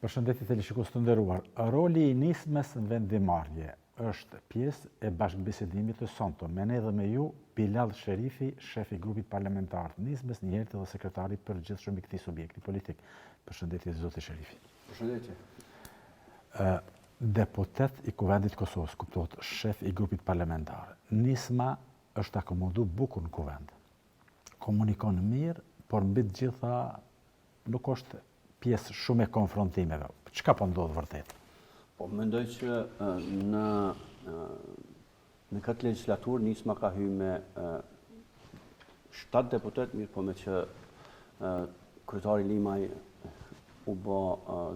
Përshëndetje televizionist të nderuar. Roli i Nism-Ës në vendimmarrje është pjesë e bashkëbisedimit të sonte me ne dhe me ju, Bilal Sherifi, shefi i grupit parlamentar të Nism-Ës, njëherë dhe sekretari i përgjithshëm i këtij subjekti politik. Përshëndetje zoti Sherifi. Përshëndetje. Deputet i Kuvendit Kosovës, kuptohet, shef i grupit parlamentar. Nisma është akomodu bukur në kuvend. Komunikon mirë, por mbi të gjitha nuk është pjesë shumë e konfrontimeve. Çka po ndodh vërtet? Po mendoj që në këtë legjislaturë Nisma ka hyrë me 7 deputet, mirë po me që kryetari Limaj u bë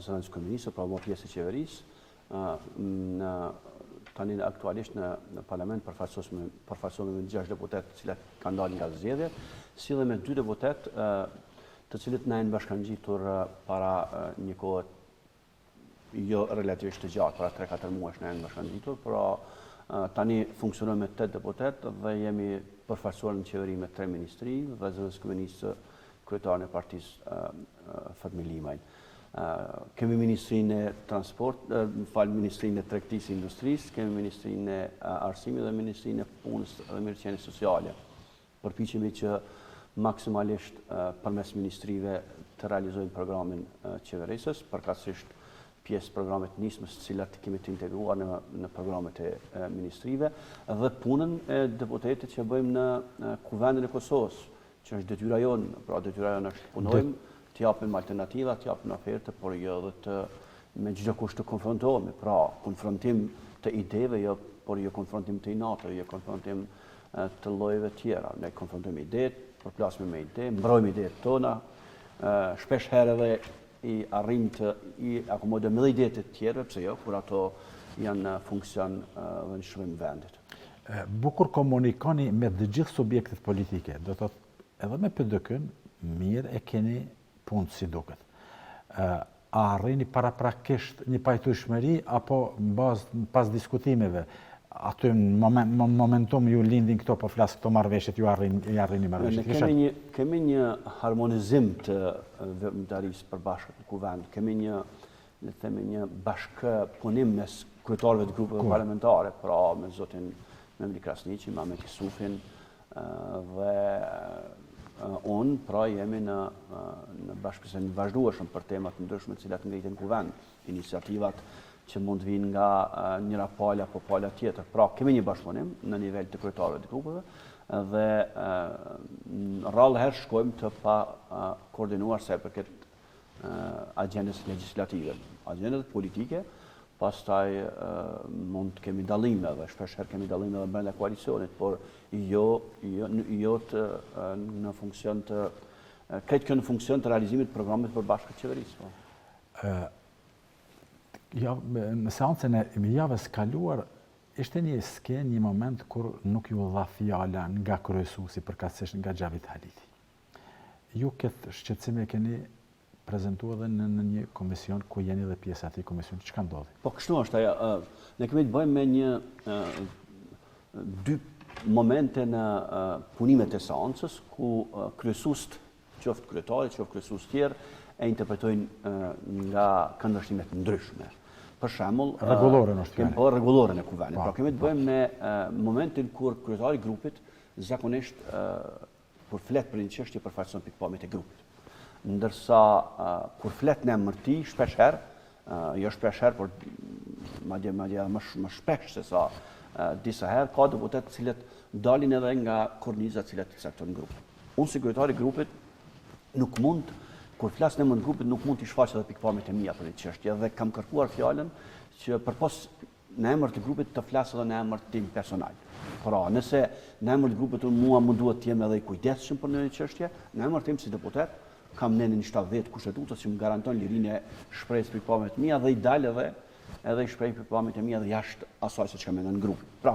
zëvendës kryeministër, pra u bë pjesë e qeverisë. Tani aktualisht në parlament përfaqësohemi me 6 deputet të cilët kanë dalë nga zgjedhja, si dhe me 2 deputet të cilët na janë bashkangjitur para një kohe jo relativisht të gjatë, para 3-4 muajsh na janë bashkangjitur, por tani funksionojmë me 8 deputet dhe jemi përfaqësuar në qeveri me 3 ministri dhe zëvendës kryeministë kryetarin e partisë Fatmir Limaj. Kemi Ministrinë e Ministrinë e Tregtisë e Industrisë, kemi Ministrinë e Arsimit dhe Ministrinë e Punës dhe Mirëqenies Sociale. Përpiqemi që maksimalisht përmes ministrive të realizojnë programin qeverisës, përkatësisht pjesë programet Nismës, të cilat kemi të integruar në programet e ministrive, dhe punën e deputetit që bëjmë në Kuvendin e Kosovës, që është detyra jonë, pra detyra jonë është punojmë, të japim alternativa, të japim oferte, por jo dhe me çdo kusht të konfrontohemi. Pra, konfrontim të ideve, por jo konfrontim të inatëve, jo konfrontim të llojeve tjera. Ne konfrontojmë idetë, përplasme me ide, mbrojmë idetë tona, shpesh herë edhe i arrim të i akomodojmë edhe idetë të tjerëve, pse jo, kur ato janë funksion dhe në shërbim vendit. Bukur komunikoni me të gjithë subjektet politike, do të thotë edhe me PD-kën, mirë e keni punë si duket. A arrini paraprakisht një pajtueshmëri apo pas diskutimeve? Aty në momentum ju lindin këto, po flas këto marrëveshjet, ju arrini marrëveshjet. Ne kemi një harmonizim të veprimtarisë përbashkët në kuvend. Kemi një bashkëpunim mes kryetarëve të grupeve parlamentare, pra me zotin Memli Krasniqi, me Ahmet Isufin dhe unë, pra jemi në bashkëpunim vazhdueshëm për temat ndryshme të cilat ngrihen në kuvend, iniciativat që mund të vinë nga njëra palë apo pala tjetër. Pra, kemi një bashkëpunim në nivel të kryetarëve të grupeve dhe rrallë herë shkojmë të pa koordinuar sa i përket agjendës legislative. Agjendat politike, pastaj mund të kemi dallime dhe shpesh herë kemi dallime edhe brenda koalicionit, por jo në funksion të këtë kjo në funksion të realizimit të programit përbashkët të qeverisë. Në seancën e javës kaluar, ishte një skenë, një moment kur nuk ju dha fjala nga kryesuesi përkatësisht nga Xhavit Haliti. Ju këtë shqetësim e keni prezentuar edhe në një komision ku jeni dhe pjesë atij komisioni. Çka ndodhi? Po kështu është ajo. Ne kemi të bëjmë me dy momente në punimet e seancës ku kryesuesit, qoftë kryetari, qoftë kryesues tjerë, e interpretojnë nga këndvështrimet ndryshme. Për shembull, rregullore në shtëpi. Po rregullore në kuvend. Pra kemi të bëjmë me momentin kur kryetari i grupit zakonisht kur flet për një çështje përfaqëson pikpamjet e grupit. Ndërsa kur flet në emër ti, shpesh herë, jo shpesh herë, por madje më shpesh se sa disa herë, ka deputet të cilët dalin edhe nga korniza të cilat caktojnë grupin. Unë si kryetari i grupit nuk mund, kur flas në emër të grupit, nuk mund të shfaq edhe pikpamjet e mia për këtë çështje dhe kam kërkuar fjalën që përpos në emër të grupit të flas edhe në emër tim personal. Pra, nëse në emër të grupit mua më duhet të jem edhe i kujdesshëm për një çështje, në emër tim si deputet kam nenin 70 kushtetutës që më garanton lirinë e shprehjes pikpamjeve të mia dhe i dal edhe i shpreh pikpamjet e mia dhe jashtë asaj që kam në grup. Pra,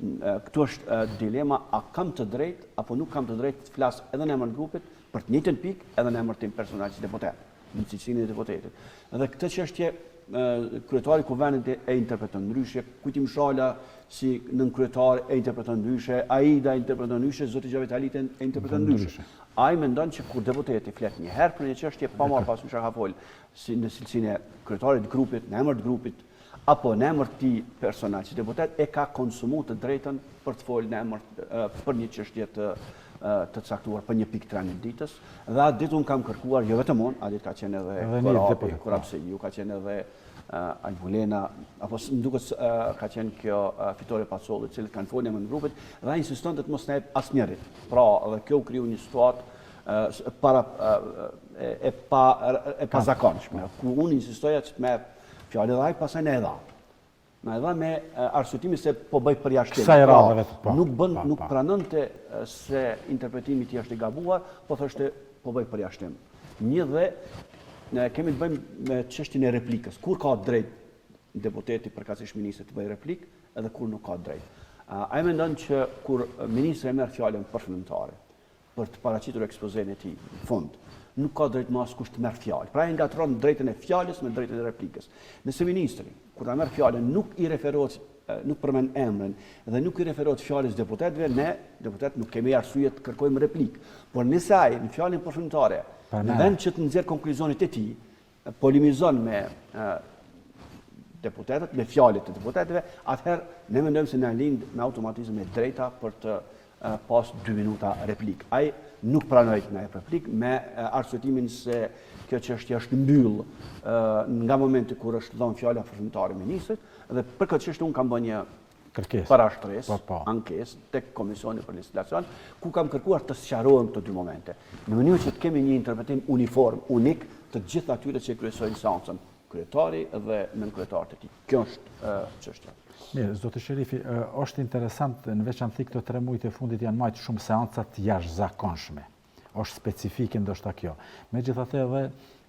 këtu është dilema, a kam të drejtë apo nuk kam të drejtë të flas edhe në emër të grupit për të njëjtën pikë edhe në emër tim personal si deputet, në cilësinë e deputetit. Dhe këtë çështje kryetari kuvendit e interpreton ndryshe, Kujtim Shala si nën kryetar e interpreton ndryshe, Aida interpreton ndryshe, zoti Xhavet Halit e interpreton ndryshe. Ai mendon që kur deputeti flet një herë për një çështje pa marrë parasysh ka fol si në cilësinë e kryetarit të grupit, në emër të grupit, apo në emër të tij personal, si deputet e ka konsumuar të drejtën për të folë në emër për një çështje të caktuar për një pikë trajnë ditës, dhe atë ditë unë kam kërkuar, jo vetëm unë, atë ditë ka qenë edhe Korapseliu, ka qenë edhe Albulena, apo më duket ka qenë kjo Fitore Pacolli, të cilët kanë folë në emër të grupit, dhe insistonte të mos na jep asnjërit. Pra, edhe kjo u kriju një situatë e pazakonshme, ku unë insistoja që të merr fjalë dhe ai pastaj na e dha. Na e dha me arsyetimin se po bëj përjashtim. Kësaj radhe vetë. Nuk pranonte se interpretimi i tij është i gabuar, po thoshte po bëj përjashtim. Një dhe ne kemi të bëjmë me çështjen e replikës. Kur ka drejt deputeti përkatësisht ministrit të bëjë replikë, edhe kur nuk ka drejt. Ai mendon që kur ministri e merr fjalën përfundimtare për të paraqitur ekspozen e tij në fund, nuk ka drejt më askush të merr fjalë. Pra ai ngatron drejtën e fjalës me drejtën e replikës. Nëse ministri kur ta merr fjalën nuk i referohet, nuk përmend emrin dhe nuk i referohet fjalës deputetëve, ne deputet nuk kemi arsye të kërkojmë replikë. Por nëse ai në fjalën përfundimtare, në vend që të nxjerr konkluzionit e tij, polemizon me deputetët, me fjalët e deputetëve, atëherë ne mendojmë se na lind me automatizëm e drejta për të pas 2 minuta replik. Ai nuk pranoi të na jep replik me arsyetimin se kjo çështje është mbyll nga momenti kur është dhënë fjala përfundimtare ministrit, dhe për këtë çështje unë kam bënë një parashtresë, ankesë tek Komisioni për Legjislacion, ku kam kërkuar të sqarohen këto 2 momente, në mënyrë që të kemi një interpretim uniform, unik të gjithë atyre që kryesojnë seancën, kryetari dhe nënkryetarët e tij. Kjo është çështja. Mirë, zoti Sherifi, është interesant, në veçantë këto 3 muajt e fundit janë marrë shumë seanca të jashtëzakonshme. Është specifike ndoshta kjo. Megjithatë edhe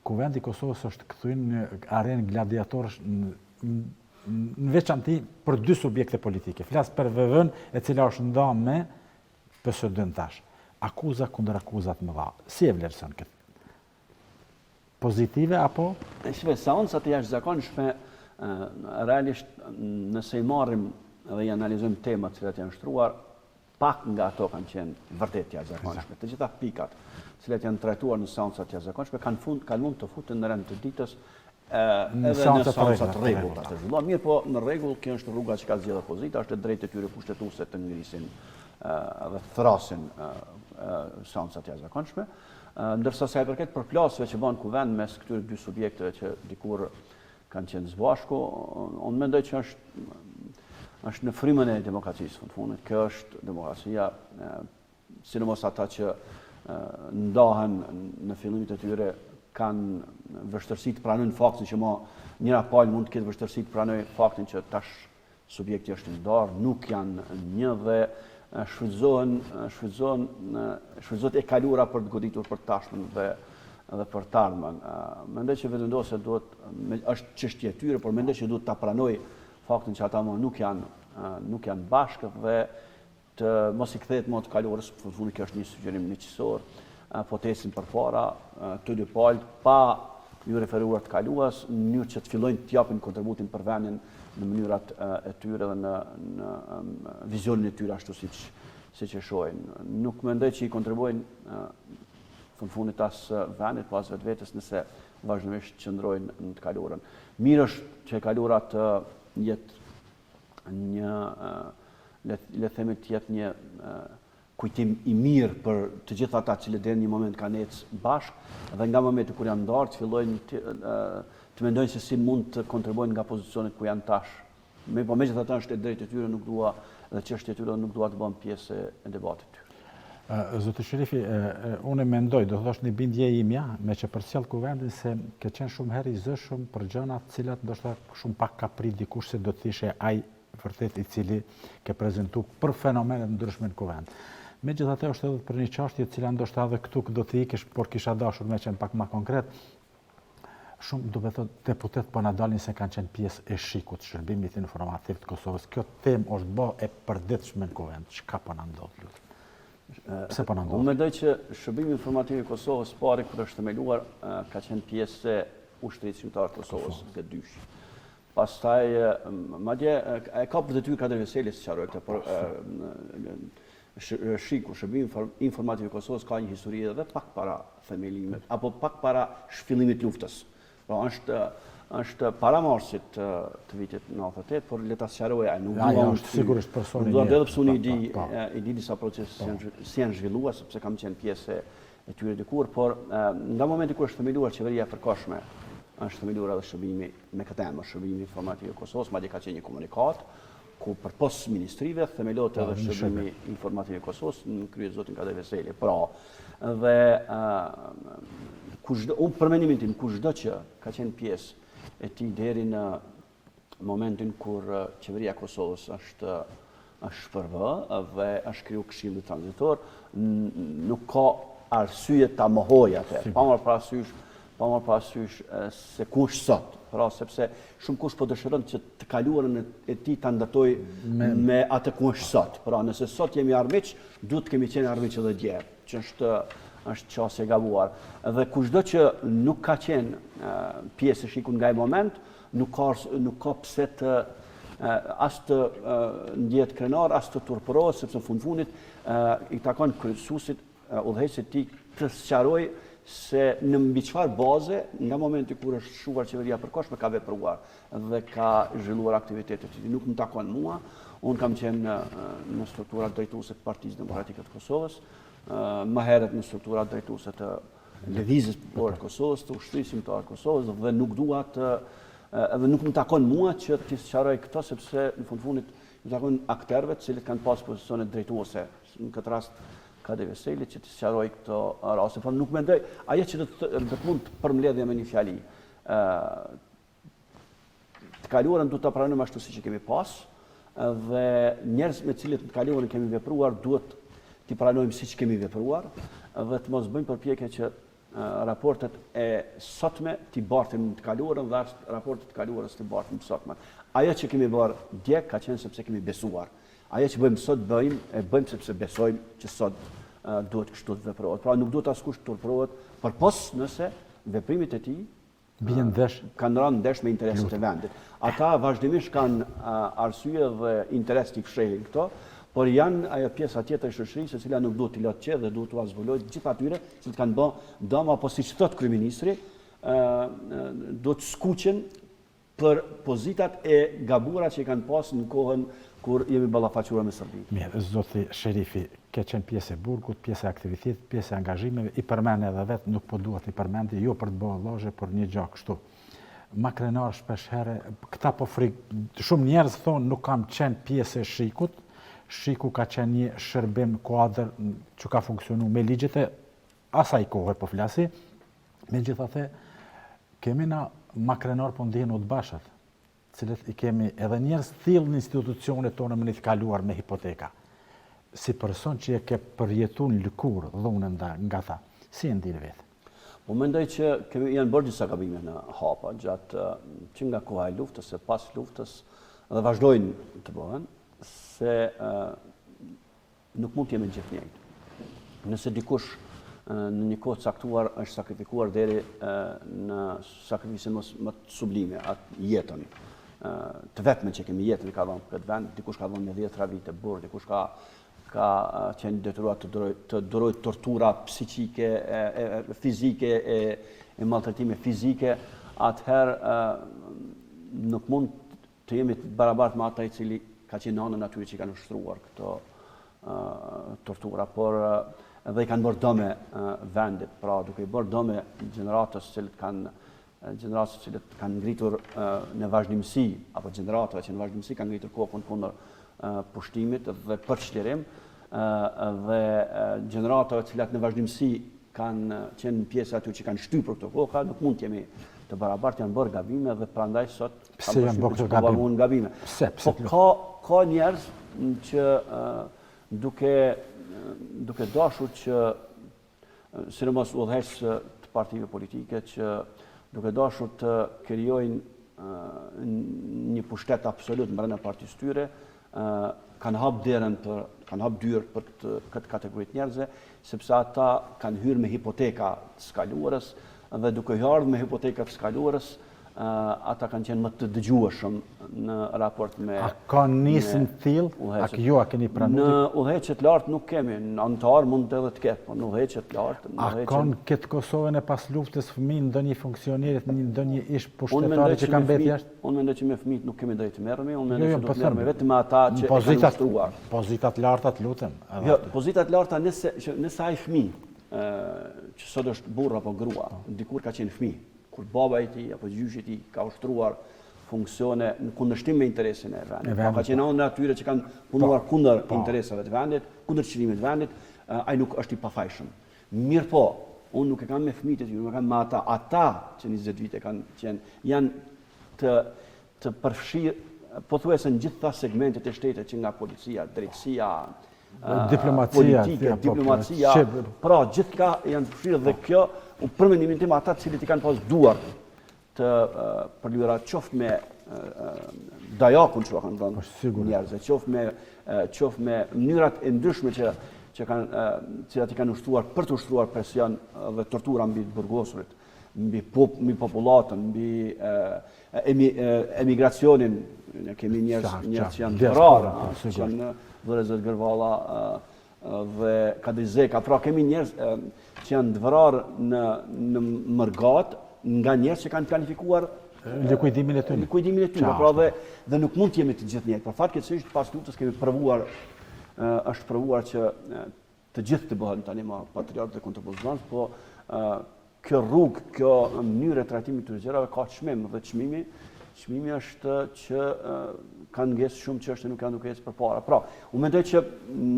Kuvendi i Kosovës është kthyer në arenë gladiatorësh në veçantë për 2 subjekte politike. Flas për VV-n e cila është ndarë me PSD-n tash. Akuza kundër akuzat më dha. Si e vlerëson këtë? Pozitive apo? Shpe, seancat e jashtëzakonshme realisht nëse i marrim dhe i analizojmë temat cilat janë shtruar, pak nga ato kanë qenë vërtet jashtëzakonshme. Të gjitha pikat cilat janë trajtuar në seancat e jashtëzakonshme kanë mund të futen në rend të ditës edhe në seancat rregullta të zhvilluara. Mirë, po në rregull kjo është rruga që ka zgjedhur opozita, është e drejtë e tyre kushtetuese të ngrisin dhe të thrasin seancat e jashtëzakonshme. Ndërsa sa i përket përplasjeve që bën kuvend mes këtyre 2 subjekteve që dikur kanë qenë zbashku, unë mendoj që është në frymën e demokracisë, në fundit. Kjo është demokracia, sidomos ata që ndahen në fillimit e tyre kanë vështirësi të pranojnë faktin që njëra palë mund të ketë vështirësi të pranojë faktin që tash subjekti është i ndarë, nuk janë një dhe shfrytëzohet e kalura për të goditur për tashmen dhe për të ardhmen. Mendoj që vetëvendosja është çështje e tyre, por mendoj që duhet ta pranoj faktin që ata nuk janë bashkë dhe të mos i kthehet më të kalurës, në fund kjo është një sugjerim miqësor, po të ecin përpara të 2 palët pa ju referuar të kaluas, në mënyrë që të fillojnë të japin kontributin për vendin në mënyrat e tyre dhe në vizionin e tyre ashtu siç e shohin. Nuk mendoj që i kontribuojnë në fundit as vendit, po as vetvetes nëse vazhdimisht qëndrojnë në të kalurën. Mirë është që e kalura të jetë një, le të themi të jetë një kujtim i mirë për të gjithë ata që deri në një moment kanë ecë bashkë dhe nga momenti kur janë ndarë të fillojnë të mendojnë se si mund të kontribuojnë nga pozicionet ku janë tash. Po megjithatë është e drejtë e tyre, nuk dua dhe çështja e tyre nuk dua të bëhen pjesë e debatit të tyre. Zoti Sherifi, unë mendoj, do thosh një bindje imja, me që përcjell kuvendin se ke qenë shumë herë i zëshëm për gjëra të cilat ndoshta shumë pak ka prit dikush se do të ishe ai vërtet i cili ke prezantuar për fenomene të ndryshme në kuvend. Megjithatë është edhe për një çështje e cila ndoshta edhe këtu do të ikesh, por kisha dashur me qenë pak më konkret. Shumë do të thotë deputet po na dalin se kanë qenë pjesë e shikut shërbimit informativ të Kosovës. Kjo temë është bë e përditshme në kuvend. Çka po na ndodh lutem? Pse po na ndodh? Unë mendoj që shërbimi informativ i Kosovës pari kur është themeluar ka qenë pjesë e ushtrisë shqiptare të Kosovës, gëdysh. Pastaj, madje, e ka për detyrë Kadri Veseli, si qaroj këtë, por Shiku, Shërbimi Informativ i Kosovës ka një histori edhe pak para themelimit, apo pak para shfillimit luftës. Pra është paramarrësit të vitit 98, por le ta sqaroja, nuk është sigurisht personi. Nuk do të pse i di disa procese si janë zhvilluar, sepse kam qenë pjesë e tyre dikur, por nga momenti kur është themeluar qeveria e përkohshme, është themeluar edhe shërbimi me këtë emër, Shërbimi Informativ i Kosovës, madje ka qenë një komunikat ku përpos ministrive themelohet edhe Shërbimi Informativ i Kosovës në krye zotin Kadri Veseli. Pra, dhe unë për mendimin tim, kushdo që ka qenë pjesë e tij deri në momentin kur qeveria e Kosovës është shpërvë dhe është kriju këshilli tranzitor, nuk ka arsye ta mohoj atë. Pa marrë parasysh se kush sot. Pra, sepse shumë kush po dëshiron që të kaluarën e tij ta ndërtoj me atë kush sot. Pra, nëse sot jemi armiq, duhet kemi qenë armiq edhe dje, që është qasje e gabuar. Dhe kushdo që nuk ka qenë pjesë e Shikut nga ai moment, nuk ka pse të as të ndjehet krenar, as të turpërohet, sepse në fundit i takon kryesuesit, udhëheqësit e tij të sqaroj se në mbi çfarë baze, nga momenti kur është shuar qeveria e përkohshme, ka vepruar dhe ka zhvilluar aktivitetet. Nuk më takon mua, unë kam qenë në strukturat drejtuese të Partisë Demokratike të Kosovës, më herët në strukturat drejtuese të Lëvizjes Populore të Kosovës, të Ushtrisë Shqiptare të Kosovës, dhe nuk dua të edhe nuk më takon mua që t'i sqaroj këto, sepse në fundit më takon aktorëve të cilët kanë pas pozicione drejtuese, në këtë rast Kadri Veseli, që t'i sqaroj këto raste. Por nuk mendoj, ajo që do të mund të përmbledhja me një fjali, të kaluarën duhet ta pranojmë ashtu siç e kemi pas, dhe njerëz me të cilët të kaluarën kemi vepruar duhet t'i pranojmë siç kemi vepruar, dhe të mos bëjmë përpjekje që raportet e sotme t'i bartim të kaluarën dhe raportet të kaluarës t'i bartim të sotme. Ajo që kemi bërë dje ka qenë sepse kemi besuar. Ajo që bëjmë sot bëjmë sepse besojmë që sot duhet kështu të veprohet. Pra nuk duhet askush të turpërohet, përpos nëse veprimet e tij kanë rënë ndesh me interesat e vendit. Ata vazhdimisht kanë arsye dhe interes të fshehin këto, por janë ajo pjesa tjetër e shoqërisë e cila nuk duhet t'i lëtë qetë dhe duhet t'u zbulojë gjithë atyre që kanë bërë dëm, apo siç thot kryeministri, duhet skuqen për pozitat e gabuara që i kanë pas në kohën kur jemi ballafaqura me Serbinë. Mirë, zoti Sherifi, ke qenë pjesë e burgut, pjesë e aktivitetit, pjesë e angazhimeve, i përmend edhe vetë, nuk po duhet i përmendi, jo për të bërë llozhe, por një gjë kështu. Ma krenar shpesh herë, këta po shumë njerëz thonë nuk kam qenë pjesë e Shikut. Shiku ka qenë një shërbim kuadër që ka funksionu me ligjet e asaj kohe po flasi. Megjithatë, kemi na ma krenar po ndihen të bashkët, cilët i kemi edhe njerëz thillë në institucionet tona më të kaluar me hipoteka. Si person që e ke përjetuar lëkurë dhunën nga ta, si e ndjen vetë? Po mendoj që janë bërë disa gabime në hapa gjatë që nga koha e luftës, e pas luftës, dhe vazhdojnë të bëhen, se nuk mund të jemi gjithë njëjtë. Nëse dikush në një kohë caktuar është sakrifikuar deri në sakrifise më të sublime, atë jetën, të vetme që kemi jetën i ka dhënë këtë vend, dikush ka dhënë me 10 vite burr, dikush ka qenë detyruar të durojë tortura psiqike, fizike e maltretime fizike, atëherë nuk mund të jemi të barabartë me ata i cili ka qenë në anën atyre që i kanë ushtruar këto tortura, por dhe i kanë bërë dëme vendit, pra duke i bërë dëme gjeneratës që kanë ngritur në vazhdimësi, apo gjeneratëve që në vazhdimësi kanë ngritur kokën kundër pushtimit dhe përçlirim, dhe gjeneratëve që në vazhdimësi kanë qenë pjesë aty që kanë shtypur këto koka, nuk mund të jemi të barabartë, janë bërë gabime dhe prandaj sot kanë bërë gabime. Po ka njerëz që duke dashur që, sidomos udhëheqësve të partive politike, që duke dashur të krijojnë një pushtet absolut brenda partisë tyre, kanë hap dyrë për këtë kategori të njerëzve, sepse ata kanë hyrë me hipoteka të skaluarës, dhe duke hyrë me hipoteka të skaluarës, ata kanë qenë më të dëgjueshëm në raport me... A ka nisëm tillë? A keni pranuar? Në udhëheqjet lartë nuk kemi, në antar mund edhe të ketë, por në udhëheqjet lartë... A kanë këtë Kosovën e pas luftës fëmijë ndonjë funksionerit, ndonjë ish pushtetari që kanë mbetë jashtë? Unë mendoj që me fëmijët nuk kemi drejt të merremi, unë mendoj që do të merremi vetëm me ata që e kanë ushtruar. Pozitat larta të lutem. Jo, pozitat larta nëse ai fëmijë që sot është burr apo grua, dikur ka qenë fëmijë, kur baba i tij apo gjyshi i tij ka ushtruar funksione në kundërshtim me interesin e vendit. Ka qenë ndër atyre që kanë punuar kundër interesave të vendit, kundër çlimit të vendit, ai nuk është i pafajshëm. Mirë po, unë nuk e kam me fëmijët e tyre, nuk e kam me ata që 20 vite kanë qenë, janë të përfshirë, pothuajse në gjitha segmentet e shtetit, që nga policia, drejtësia, diplomacia, pra gjithka janë të përfshirë dhe kjo, për mendimin tim ata të cilët i kanë pas duar të përlyera qoftë me dajakun që kanë dhënë njerëzve, qoftë me mënyrat e ndryshme që cilat i kanë ushtruar për të ushtruar presion dhe tortura mbi të burgosurit, mbi popullatën, mbi emigracionin, ne kemi njerëz që janë vrarë, që janë vëllezër Gërvalla dhe Kadrizeka, pra kemi njerëz që janë vrarë në mërgat nga njerëz që kanë planifikuar likuidimin e tyre. Pra dhe nuk mund të jemi të gjithë njerëz. Por fatkeqësisht pas luftës kemi provuar, është provuar që të gjithë të bëhen tani më patriotë dhe kontrabuzonës, po kjo rrugë, kjo mënyrë e trajtimit të gjërave ka çmim dhe çmimi është që kanë ngesë shumë çështje nuk janë duke ecë përpara. Pra, unë mendoj që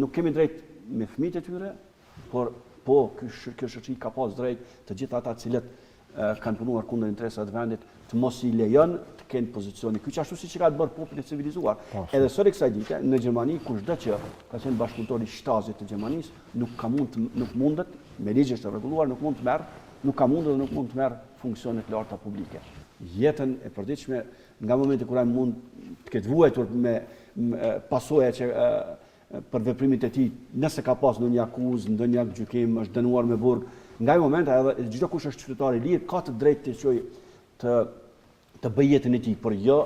nuk kemi drejt me fëmijët e tyre, por po kjo shoqëri ka pas drejt të gjithë ata cilët kanë punuar kundër interesave të vendit të mos i lejon të kenë pozicioni kyç ashtu siç ka bërë populli civilizuar. Edhe sot kësaj dite në Gjermani kushdo që ka qenë bashkëpunëtor i Shtazit të Gjermanisë nuk mundet me ligj është rregulluar, nuk mund të merr funksione të larta publike. Jetën e përditshme nga momenti kur ai mund të ketë vuajtur me pasoja që për veprimet e tij, nëse ka pas ndonjë akuzë, ndonjë gjykim, është dënuar me burg, nga ai moment edhe çdo kush është qytetar i lirë ka të drejtë të çojë të bëjë jetën e tij, por jo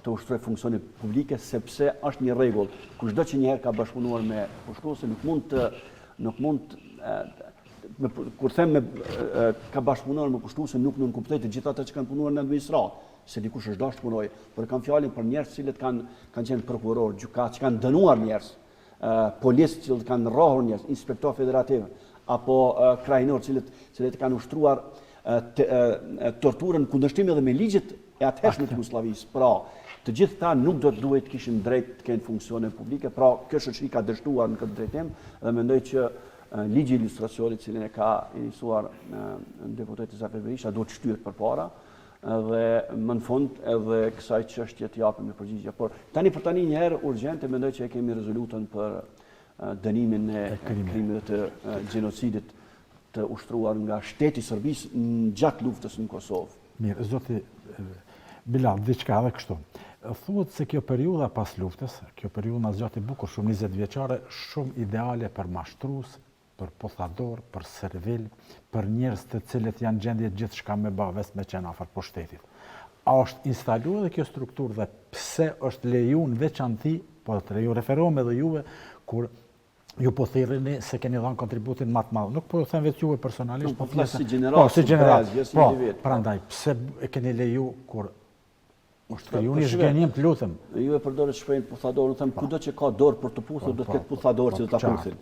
të ushtrojë funksione publike sepse është një rregull. Kushdo që një herë ka bashkëpunuar me pushtuese nuk mund kur them ka bashkëpunuar me pushtuese nuk kuptoj të gjithë ata që kanë punuar në administratë, se dikush është dashur të punojë, por kam fjalën për njerëz që kanë qenë prokuror, gjykat, që kanë dënuar njerëz, policë që kanë rrohur njerëz, inspektor federativ apo krajinor cilët kanë ushtruar torturën kundërshtim edhe me ligjet e atëhershme të Jugosllavisë. Pra, të gjithë ta nuk do të duhet kishin drejt të kenë funksione publike, pra kjo shoqëri ka dështuar në këtë drejtim dhe mendoj që ligji i ilustracionit cilin e ka iniciuar deputeti Zafer Berisha duhet shtyhet përpara dhe më në fund edhe kësaj çështje të japim një përgjigje. Por tani një herë urgjente mendoj që e kemi rezolutën për dënimin e krimeve të gjenocidit të ushtruar nga shteti i Serbisë gjatë luftës në Kosovë. Mirë, zoti Bilal, diçka edhe kështu. Thuhet se kjo periudha pas luftës, kjo periudha na zgjati bukur shumë 20 vjeçare, shumë ideale për mashtrues, për pothuador, për servil, për njerëz të cilët janë gjendje gjithçka me baves me qenë afër pushtetit. A është instaluar edhe kjo strukturë dhe pse është lejuar në veçanti, po të referohem edhe juve kur ju po thirrni se keni dhënë kontributin më të madh. Nuk po them vetë juve personalisht, po flas si general, po, prandaj pse e keni leju kur ju një zgjenim të lutem. Ju e përdoret shprehjen puthador, them kudo që ka dorë për të puthur do të ketë puthador që do ta puthin.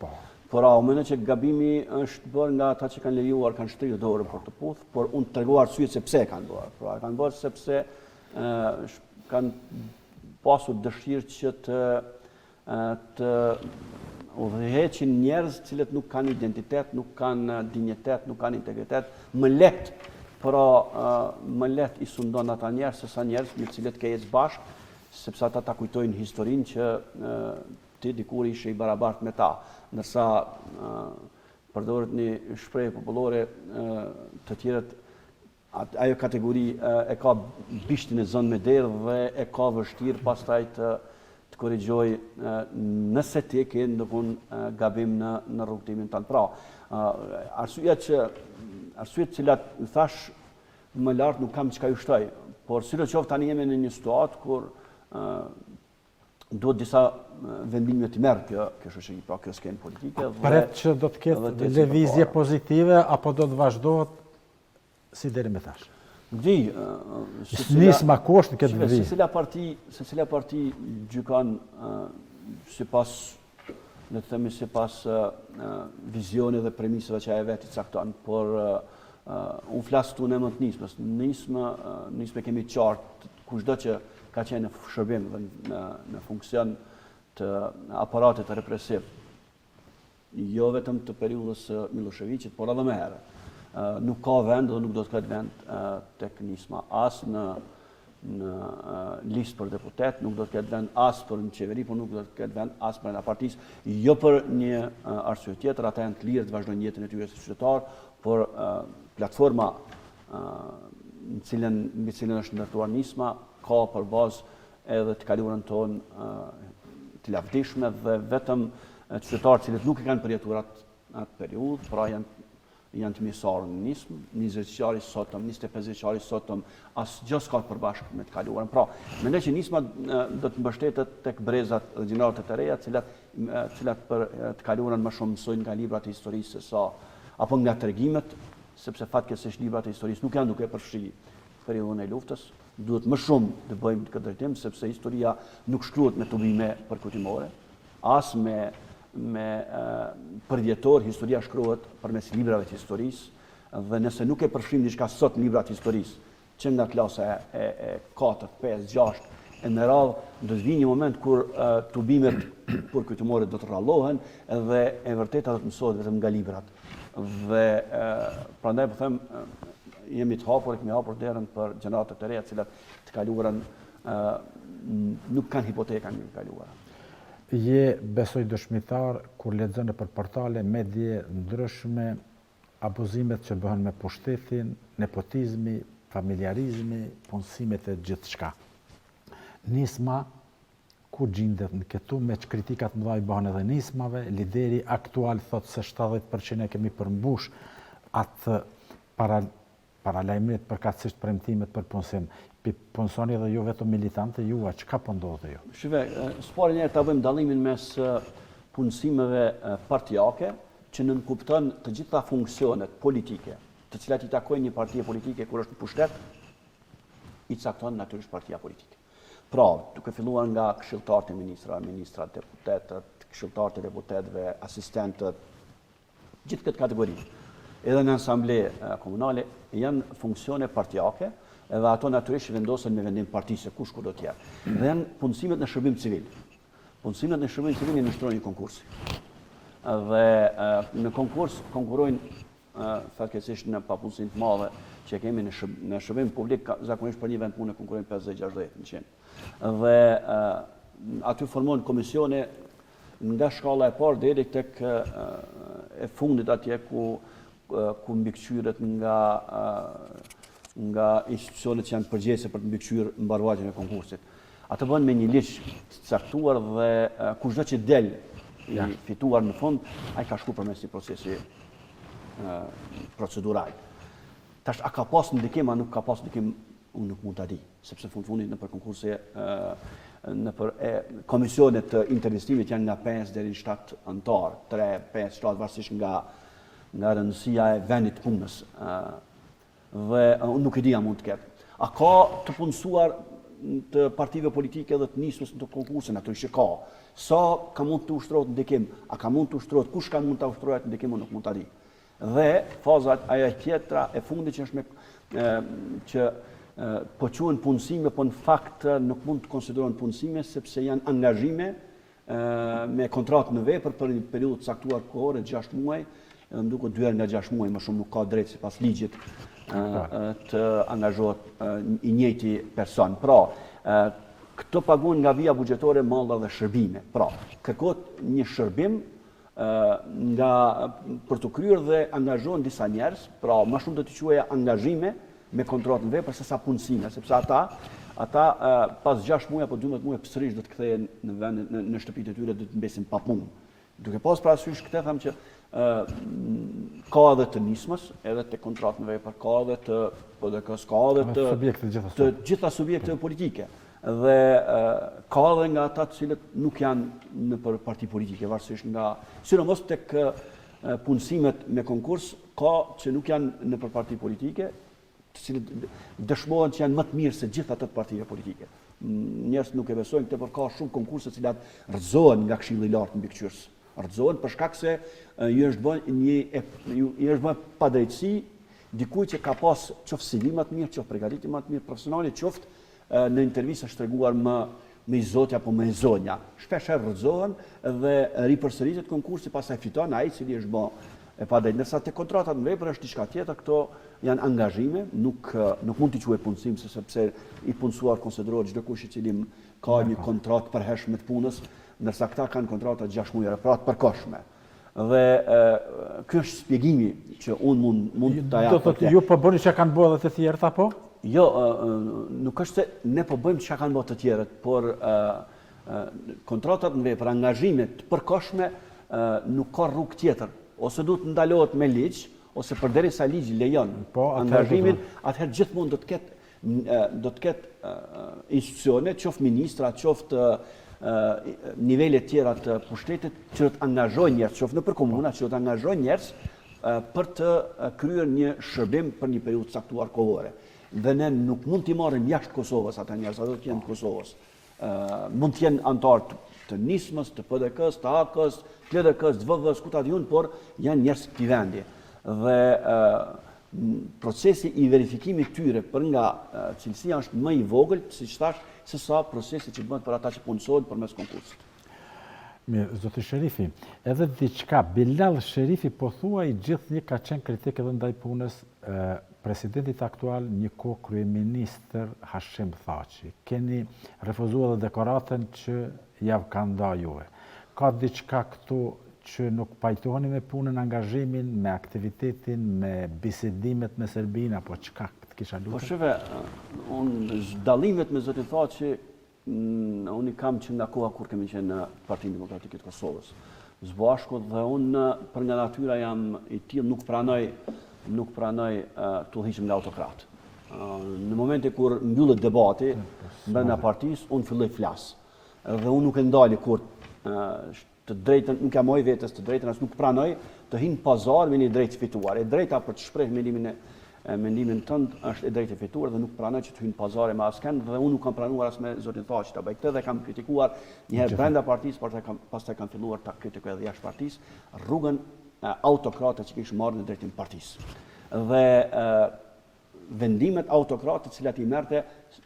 Por mendoj që gabimi është bërë nga ata që kanë lejuar, kanë shtrirë dorën për të puth, por unë tregova arsyet se pse e kanë bërë. Pra kanë bërë sepse kanë pasur dëshirë që të udhëheqin njerëz cilët nuk kanë identitet, nuk kanë dinjitet, nuk kanë integritet, më lehtë i sundon ata njerëz se sa njerëz me cilët ke ecë bashkë, sepse ata ta kujtojnë historinë që ti dikur ishe i barabartë me ta, ndërsa përdoret një shprehje popullore të tjerët ajo kategori e ka bishtin e zënë me derë dhe e ka vështirë pastaj të korrigjoj nëse ti ke ndonjë gabim në rrugtimin tënd. Pra, arsyet cilat thash më lart nuk kam çka ju shtoj, Por sidoqoftë tani jemi në një situatë kur duhet disa vendime të merr kjo shoqëri, pra kjo skenë politike. Pret që do të ketë lëvizje pozitive apo do të vazhdohet si deri më tash? Di, Nisma kusht në këtë lëvizje. Secila parti gjykon sipas, le të themi sipas vizionit dhe premisave që ajo vetë i cakton, por unë flas këtu në emër të Nismës. Nismë kemi qartë kushdo që ka qenë në shërbim dhe në funksion të aparatit represiv, jo vetëm të periudhës Miloševićit, por edhe më herë. Nuk ka vend dhe nuk do të ketë vend tek Nisma, as në listë për deputet, nuk do të ketë vend as për në qeveri, por nuk do të ketë vend as brenda partisë, jo për një arsye tjetër, ata janë të lirë të vazhdojnë jetën e tyre si qytetar, por platforma mbi cilën është ndërtuar Nisma ka për bazë edhe të kaluarën tonë të lavdishme dhe vetëm qytetarët cilët nuk e kanë përjetuar atë periudhë, pra janë të mirësarë në Nismë, 20 vjeçari sotëm, 25 vjeçari sotëm, asgjë s'ka të përbashkët me të kaluarën. Pra, mendoj që Nisma do të mbështetet tek brezat dhe gjeneratët e reja, cilat për të kaluarën më shumë mësojnë nga librat e historisë apo nga tregimet, sepse fatkeqësisht librat e historisë nuk janë duke përfshi periudhën e luftës. Duhet më shumë të bëjmë këtë drejtim, sepse historia nuk shkruhet me tubime përkutimore, as me përvjetor, historia shkruhet përmes librave të historisë, dhe nëse nuk e përfshim diçka sot në librat të historisë, që nga klasa e 4, 5, 6, e me radhë, do të vijë një moment kur tubimet përkutimore do të rrallohen dhe e vërteta do të mësohet vetëm nga librat. Dhe prandaj po them, kemi hapur derën për gjeneratët e reja, cilat të kaluarën nuk kanë hipoteka në kaluara. Je besoj dëshmitar kur lexon nëpër portale, medje ndryshme abuzimet që bëhen me pushtetin, nepotizmi, familjarizmi, punësimet e gjithçka. Nisma ku gjendet në këtu me që kritikat mëdha i bëhen edhe nismave, lideri aktual thot se 70% e kemi përmbush atë paralajmërit përkatësisht premtimet për punësim. Punësoni edhe ju vetëm militante jua, çka po ndodhe ju? Shive, s'pari njerë ta bëjmë dallimin mes punësimeve partijake, që nënkupton të gjitha funksionet politike, të cilat i takojnë një partie politike kur është në pushtet, i cakton natyrisht partia politike. Pra, duke filluar nga këshilltarët e ministrat, deputetët, këshilltarët e deputetëve, asistentët, gjithë këtë kategori, edhe në asamble komunale, janë funksione partijake, edhe ato natyrisht vendosen me vendim partisë, kush ku do të jetë. Dhe janë punësimet në shërbim civil. Punësimet në shërbim civil janë nështrojnë një konkursi. Dhe në konkurs konkurojnë fatkeqësisht në papunësinë të madhe që kemi në shërbim publik, zakonisht për një vend pune konkurojnë 50-60%. Dhe aty formohen komisione nga shkalla e parë deri tek e fundit atje ku mbikëqyret nga institucionet që janë përgjegjëse për të mbikëqyrë mbarvajtjen e konkursit. Atë bën me një ligj të caktuar dhe kushdo që del i fituar në fund, ai ka shkuar përmes një procesi procedural. Tash a ka pas ndikim, a nuk ka pas ndikim, unë nuk mund ta di, sepse fundit nëpër konkurse nëpër komisionet të intervistimit janë nga 5 deri në 7 anëtar, 3, 5, 7 varësisht nga rëndësia e vendit të punës. Dhe unë nuk e di a mund të ketë. A ka të punësuar të partive politike dhe të Nismës në të konkurse, natyrisht që ka. Sa ka mund të ushtrohet ndikim, a ka mund të ushtrohet, kush ka mund të ushtrohet ndikim, unë nuk mund të di. Dhe faza ajo tjetra e fundit që është që po quhen punësime, po në fakt nuk mund të konsiderohen punësime sepse janë angazhime me kontratë në vepër për një periudhë të caktuar kohore, 6 muaj, më duket 2 herë nga 6 muaj, më shumë nuk ka drejt sipas ligjit të angazhohet i njëjti person. Pra, këto paguhen nga vija buxhetore malla dhe shërbime. Pra, kërkohet një shërbim për të kryer dhe angazhohen disa njerëz, pra më shumë do të quaja angazhime me kontratë në vepër sesa punësime, sepse ata pas 6 muaj apo 12 muaj sërish do të kthehen në shtëpitë e tyre, do të mbesin pa punë. Duke pas parasysh këtë, them që ka edhe të Nism-Ës, edhe të kontratën vepër, ka edhe të PDK-s, ka edhe të gjitha subjekteve politike. Dhe ka edhe nga ata të cilët nuk janë në për parti politike, varësisht nga, sidomos tek punësimet me konkurs, ka që nuk janë në për parti politike, të cilët dëshmohen që janë më të mirë se gjitha të partive politike. Njerëz nuk e besojnë këtë, por ka shumë konkurse të cilat rrëzohen nga Këshilli i Lartë mbikëqyrës. Rrëzohen për shkak se ju është bën padrejtësi dikujt që ka pas qoftë CV më të mirë, qoftë përgatitje më të mirë profesionale, qoftë në intervista është treguar me zotja apo me zonja. Shpesh rrëzohen dhe ripërsëritet konkursi, pastaj fiton ai i cili është bën e padrejtë. Ndërsa te kontratat në vepër është diçka tjetër, këto janë angazhime, nuk mund t'i quhet punësim, sepse i punësuar konsiderohet çdo kush i cili ka një kontratë përhershme të punës, ndërsa këta kanë kontrata 6 muajore, pra të përkohshme. Dhe ky është shpjegimi që unë mund ta jap. Do thotë ju po bëni çka kanë bërë edhe të tjerët apo? Jo, nuk është se ne po bëjmë çka kanë bërë të tjerët, por kontratat në vepër, angazhimet të përkohshme nuk ka rrugë tjetër. Ose duhet ndalohet me ligj, ose përderisa ligji lejon angazhimin, atëherë gjithmonë do të ketë institucione, qoftë ministra, qoftë nivele tjera të pushtetit që do të angazhojnë njerëz, qoftë nëpër komuna, që do të angazhojnë njerëz për të kryer një shërbim për një periudhë të caktuar kohore. Dhe ne nuk mund t'i marrim jashtë Kosovës ata njerëz, ato të jenë të Kosovës. Mund të jenë antar të Nism-Ës, të PDK-s, të AK-s, të LDK-s, të VV-s, ku ta diun, por janë njerëz të këtij vendi. Dhe procesi i verifikimit tyre për nga cilësia është më i vogël, siç thash, se sa procesi që bëhet për ata që punësohen përmes konkursit. Mirë, zoti Sherifi, edhe diçka, Bilal Sherifi po thuaj gjithnjë ka qenë kritik edhe ndaj punës presidentit aktual, një kohë kryeministër Hashim Thaçi. Keni refuzuar edhe dekoratën që javë ka nda juve. Ka diçka këtu që nuk pajtoheni me punën, angazhimin, me aktivitetin, me bisedimet me Serbinë, apo çka të kisha lutur? Po shive, unë dallimet me zotin Thaçi, unë i kam që nga koha kur kemi qenë në Partinë Demokratike të Kosovës. Zbashku dhe unë për nga natyra jam i tillë, nuk pranoj të udhëhiqem nga autokrat. Në momente kur mbyllet debati brenda partisë, unë filloj flas. Dhe unë nuk e ndali kur të drejtën, nuk jam oj vetes të drejtën, as nuk pranoj të hinë pazar me një drejtë fituar. E drejta për të shpreh mendimin tënd është e drejtë fituar dhe nuk pranoj që të hynë pazare me asken, dhe unë nuk kam pranuar as me zotin Thaçi ta bëj këtë dhe kam kritikuar një herë brenda partisë, pastaj kam filluar ta kritikoj edhe jashtë partisë rrugën autokrate që kishë marrë në drejtim partisë. Dhe vendimet autokrate të cilat i merrte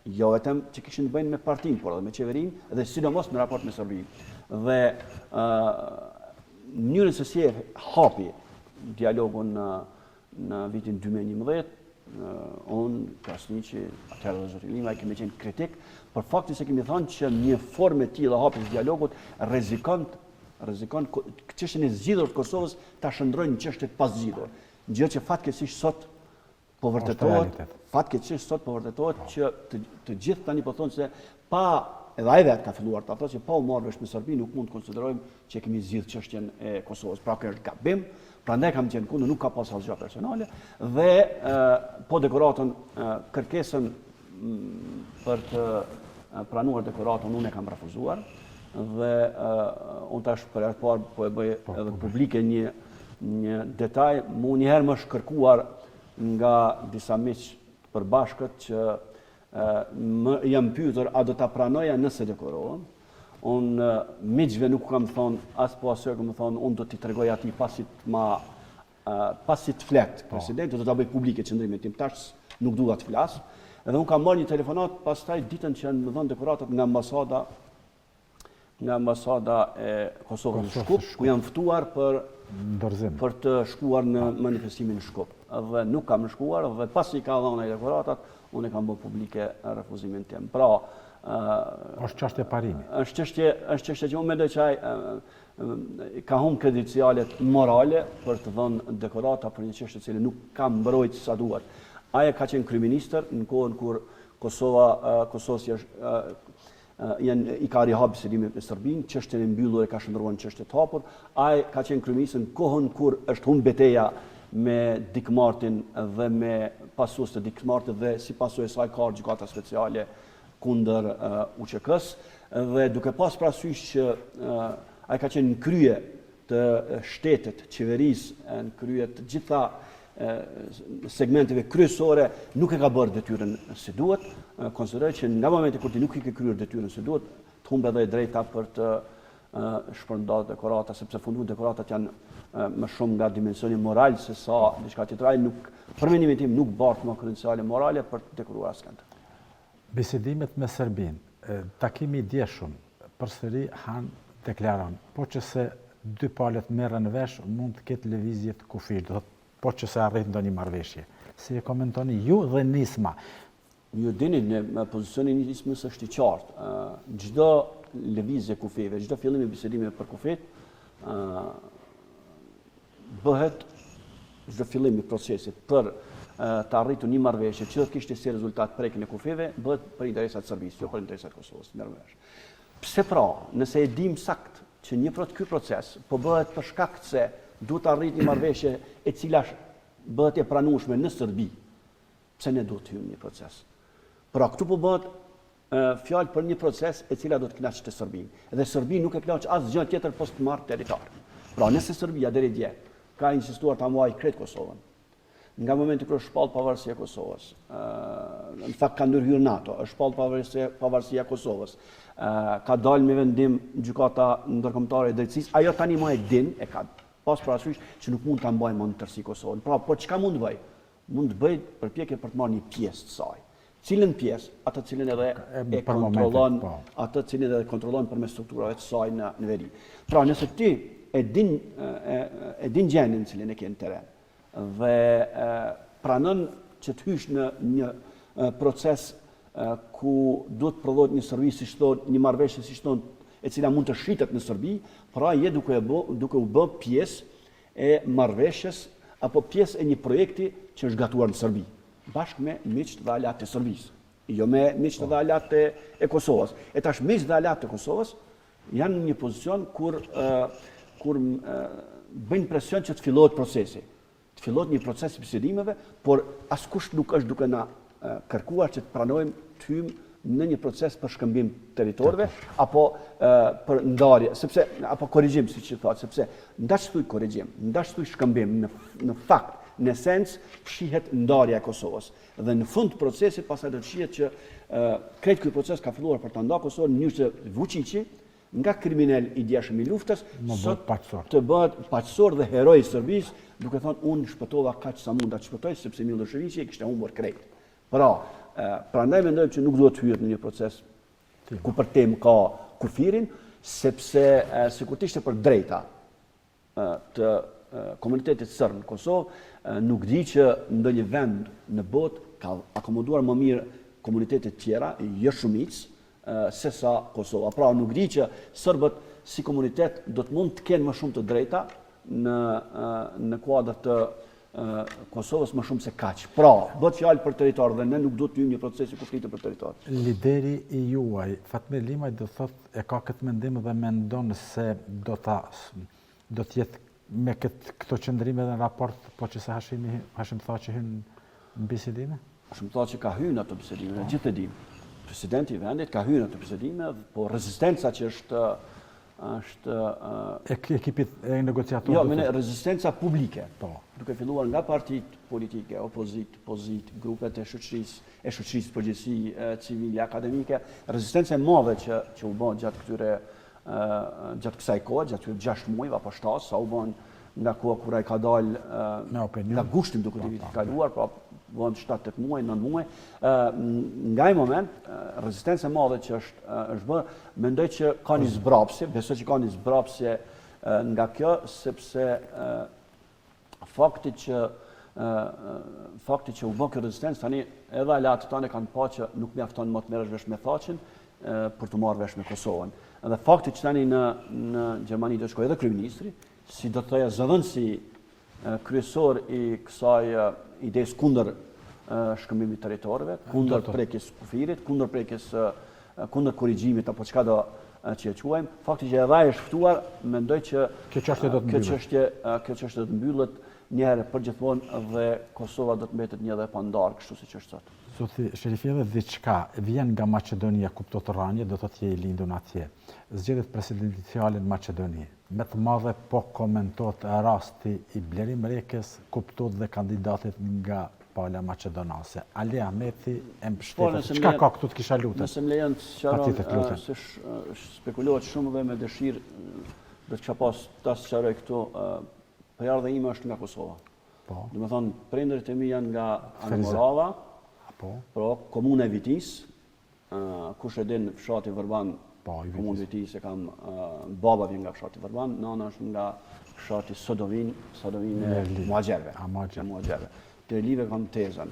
jo vetëm që kishin të bëjnë me partinë, por edhe me qeverinë dhe sidomos në raport me Serbinë. Dhe mënyrën se si e hapi dialogun në vitin 2011, unë Krasniqi, atëherë dhe zoti Lima, kemi qenë kritik për faktin se kemi thënë që një formë e tillë hapjes dialogut rrezikon çështjen e zgjidhur të Kosovës ta shndrojnë në çështje të pazgjidhur. Gjë që fatkeqësisht sot po vërtetohet që të gjithë tani po thonë se pa, edhe ai vetë ka filluar ta thotë që pa u marrë vesh me Serbinë nuk mund të konsiderojmë që kemi zgjidhur çështjen e Kosovës. Pra kjo është gabim, prandaj kam qenë kundër, nuk ka pas asgjë personale dhe po dekoratën kërkesën për të pranuar dekoratën unë e kam refuzuar dhe unë tash për herë të parë po e bëj edhe publike një detaj, një herë më është kërkuar nga disa miq të përbashkët që jam pyetur a do ta pranoja nëse dekorohem. Unë miqve nuk kam thonë, as po asoj kam thonë, unë do t'i tregoj atij pasi të flet presidenti, do ta bëj publike qëndrimin tim, tash nuk dua të flas. Edhe unë kam marrë një telefonat pastaj ditën që më dhënë dekoratat nga ambasada e Kosovës në Shkup, ku jam ftuar për të shkuar në manifestimin në Shkup. Dhe nuk kam shkuar dhe pasi ka dhënë ai dekoratat, unë e kam bërë publike refuzimin tim. Pra, është çështje parimi. Është çështje që unë mendoj që ai ka humbur kredicialet morale për të dhënë dekorata për një çështje që nuk ka mbrojtë sa duhet. Ai ka qenë kryeministër në kohën kur Kosovë i ka rihap bisedimet me Serbinë, çështjen e mbyllur e ka shndruar në çështje të hapur. Ai ka qenë kryeministër në kohën kur është humbur betejë me dikmartin dhe me pasues të dikmartit dhe si pasojë e saj ka gjykata speciale kundër UÇK-s dhe duke pas parasysh që ai ka qenë në krye të shtetit, qeverisë, në krye të gjitha segmenteve kryesore, nuk e ka bërë detyrën si duhet, konsideroj që nga momenti kur ti nuk i ke kryer detyrën si duhet, të humbe edhe drejta për të shpërndar dekorata, sepse fundu dekoratat janë më shumë nga dimensioni moral se sa diçka tjetër. Për mendimin tim nuk bart më kredenciale morale për të dekoruar askënd. Bisedimet me Serbin, takimi i djeshëm përsëri Han deklaron, po që se dy palët merren në vesh, mund të ketë lëvizje të kufir, do thotë po që se arrit ndonjë marrëveshje. Si e komentoni ju dhe Nisma? Ju dini, në pozicionin e Nismës është i qartë. Çdo lëvizje kufeve, çdo fillim i bisedimeve për kufet, bëhet çdo fillim i procesit për të arritur një marrëveshje që do të kishte si rezultat prekjen e kufeve, bëhet për interesat të Serbisë, jo për interesat e Kosovës. Pse pra, nëse e dim sakt që ky proces po bëhet për shkak se duhet të arrit një marrëveshje e cila bëhet e pranueshme në Serbi, pse ne duhet të hyjmë në një proces? Pra këtu po bëhet fjalë për një proces e cila do të kënaqë të Serbinë. Dhe Serbia nuk e kënaq asgjë tjetër post të marrë territor. Pra nëse Serbia deri dje ka insistuar ta mbajë krejt Kosovën, nga momenti kur është shpallë pavarësia e Kosovës, në fakt ka ndërhyrë NATO, është shpallë pavarësia e Kosovës, ka dalë me vendim gjykata ndërkombëtare e drejtësisë, ajo tani më e din, e ka pas parasysh që nuk mund ta mbajë më në tërësi Kosovën. Pra, po çka mund të bëj? Mund të bëj përpjekje për të marrë një pjesë të saj. Cilën pjesë? Atë cilën edhe e kontrollon, atë cilën edhe kontrollon përmes strukturave të saj në veri. Pra, nëse ti e din gjendjen cilën e ke në teren dhe pranon që të hysh në një proces ku duhet të prodhohet një servis, si thon, një marrëveshje, si thon, e cila mund të shritet në Serbi, pra je duke u bë pjesë e marrëveshjes apo pjesë e një projekti që është gatuar në Serbi, bashkë me miqt dhe alat e Serbisë, jo me miqt dhe alat e Kosovës. E tash miqt dhe alat e Kosovës janë në një pozicion kur bëjnë presion që të fillohet procesi. Të fillohet një proces i bisedimeve, por askush nuk është duke na kërkuar që të pranojmë të hyjmë në një proces për shkëmbim territorëve apo për ndarje, sepse apo korrigjim, siç e thotë, sepse ndaç thuj korrigjim, ndaç thuj shkëmbim, në fakt, në esencë fshihet ndarja e Kosovës. Dhe në fund të procesit pastaj do të shihet që krejt ky proces ka filluar për ta ndarë Kosovën në mënyrë që Vučići nga kriminal i djeshëm i luftës sot të bëhet paqësor dhe heroj i Serbisë, duke thënë unë shpëtova kaq sa mund ta shpëtoj sepse Miloševići e kishte humbur krejt. Prandaj mendojmë që nuk duhet të hyhet në një proces ku për temë ka kufirin, sepse sikur të ishte për drejta të komunitetit serb në Kosovë, nuk di që ndonjë vend në botë ka akomoduar më mirë komunitetet tjera, jo shumicë, se sa Kosova. Pra nuk di që serbët si komunitet do të mund të kenë më shumë të drejta në kuadër të Kosovës më shumë se kaq. Pra, bëhet fjalë për territor dhe ne nuk do të hyjmë një proces i kufritë për territor. Lideri i juaj, Fatmir Limaj, do thotë e ka këtë mendim dhe mendon se do të jetë me këto qëndrime dhe në raport, po që se Hashim tha që hyn në bisedime? Hashim tha që ka hyrë në ato bisedime, gjithë e dim. Presidenti i vendit ka hyrë në ato bisedime, po rezistenca që është ekipit e negociatorëve. Jo, me rezistenca publike. Duke filluar nga partitë politike, opozit, grupet e shoqërisë përgjithësi civile, akademike, rezistenca e madhe që u bën gjatë kësaj kohe, gjatë këtyre 6 muajve apo 7, sa u bën nga koha kur ai ka dalë nga gushtin duke i kaluar, pra bën 7-8 muaj, 9 muaj. Nga ai moment, rezistenca e madhe që është bërë, mendoj që ka një zbrapsje, besoj që ka një zbrapsje nga kjo, sepse fakti që u bë kjo rezistencë tani edhe aleatët tanë kanë pa që nuk mjafton më të merresh vesh me Thaçin për të marrë vesh me Kosovën. Edhe fakti që tani në Gjermani do shkojë edhe kryeministri, si do të thoya zëvendësi kryesor i kësaj idesë kundër shkëmbimit të territorëve, kundër prekjes kufirit, kundër korrigjimit apo çka do që e quajmë. Fakti që edhe ai është ftuar, mendoj që kjo çështje do të mbyllet njëherë përgjithmonë dhe Kosova do të mbetet një dhe pa ndarë, kështu siç është sot. Zoti Sherifi, edhe diçka vjen nga Maqedonia, kuptot ranje, do të thotë je i lindur atje. Zgjedhjet presidentiale në Maqedoni. Me të madhe po komentohet rasti i Bleri Mrekës, kuptot dhe kandidatit nga pala maqedonase. Ali Ahmeti e mbështetet. Çka ka këtu të kisha lutet? Nëse më lejon të sqaroj, se spekulohet shumë dhe me dëshirë do të kisha pas ta sqaroj këtu, përjardha ime është nga Kosova. Po. Do të thonë prindërit e mi janë nga Morava, pro komuna e Vitis, kush e din fshati Vërban, komunë Vitis e kam, baba vjen nga fshati Vërban, nana është nga fshati Sodovin e Muagjerve. Terrestrial kam tezën,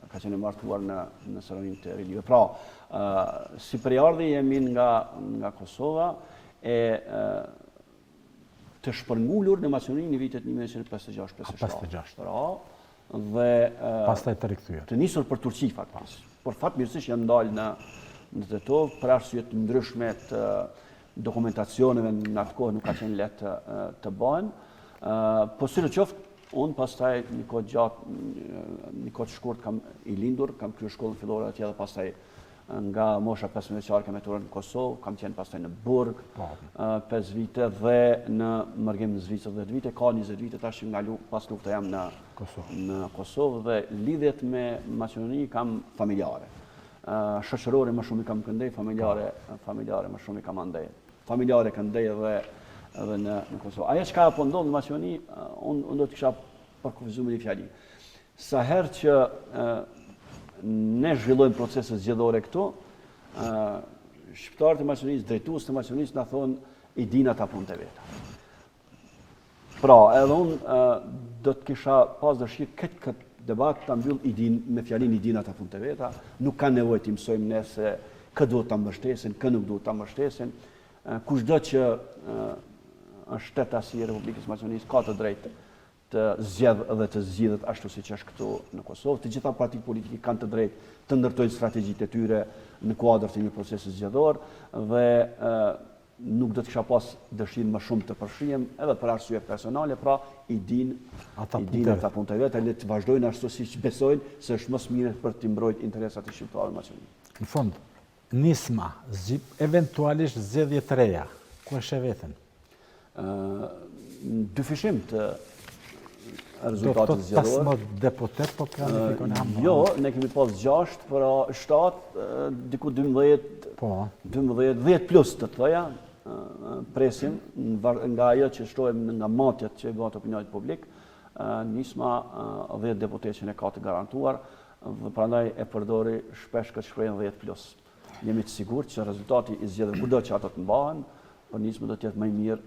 ka qenë martuar në sëronin Terrestrial. Pra, si përjardhi jemi nga Kosova e të shpërngullur në Maqedoninë në vitet 1956. Pra, dhe pastaj të rikthyer. Të nisur për Turqi faktikisht. Por fatmirësisht janë dalë në Tetovë për arsye të ndryshme të dokumentacioneve në atë kohë nuk ka qenë lehtë të bëhen. Po sidoqoftë unë pastaj një kohë gjatë, një kohë të shkurt kam i lindur, kam kryer shkollën fillore atje dhe pastaj nga mosha 15 vjeçare kam jetuar në Kosovë, kam qenë pastaj në Burg 5 vite dhe në Mërgim në Zvicër 10 vite, ka 20 vite tash nga pas lufta jam në Kosovë dhe lidhjet me Maqedoni kam familjare. Shoqërore më shumë i kam këndej, familjare më shumë i kam andej. Familjare këndej edhe në Kosovë. Ajo çka po ndodh në Maqedoni, unë do të kisha përkufizuar me një fjali. Sa herë që ne zhvillojmë procese zgjedhore këtu, shqiptarët e Maqedonisë, drejtuesit të Maqedonisë na thonë i din ata punët e veta. Pra, edhe unë do të kisha pas dëshirë këtë debat ta mbyll me fjalinë i din ata punët e veta, nuk ka nevojë të mësojmë ne se kë duhet ta mbështesin, kë nuk duhet ta mbështesin. Kushdo që është shtetasi i Republikës Maqedonisë ka të drejtë të zgjedhë dhe të zgjidhet ashtu siç është këtu në Kosovë. Të gjitha partitë politike kanë të drejtë të ndërtojnë strategjitë e tyre në kuadër të një procesi zgjedhor dhe nuk do të kisha pas dëshirë më shumë të përfshihem edhe për arsye personale, pra i din ata punët e vetë, le të vazhdojnë ashtu siç besojnë se është më mire për të mbrojtur interesat e shqiptarëve në Maqedoni. Në fund, nisma, eventualisht zgjedhje të reja, ku e sheh veten? Dyfishim të rezultatit zgjedhor. Do të 15 deputet po planifikojnë? Jo, ne kemi pas 6, për 7, diku 12, 10 plus të thoja, presim nga ajo që shtohem nga matjet që bëhet opinionit publik, nisma 10 deputet që ne ka të garantuar dhe prandaj e përdori shpesh këtë shprehjen 10 plus. Jemi të sigurt që rezultati i zgjedhjeve kudo që ato të mbahen, për nismën do të jetë më i mirë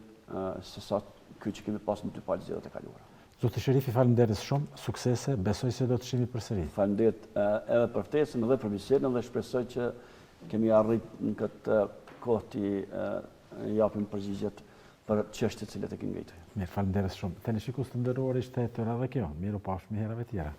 se sa ky që kemi pas në dy palë zgjedhjet e kaluara. Zoti Sherifi, faleminderit shumë, suksese, besoj se do të shihemi përsëri. Faleminderit edhe për ftesën dhe për bisedën dhe shpresoj që kemi arritur në këtë kohë të japim përgjigjet për çështjet që e kemi ngritur. Mirë, faleminderit shumë. Teleshikues të nderuar, ishte tëra dhe kjo. Miru pafshim herëve tjera.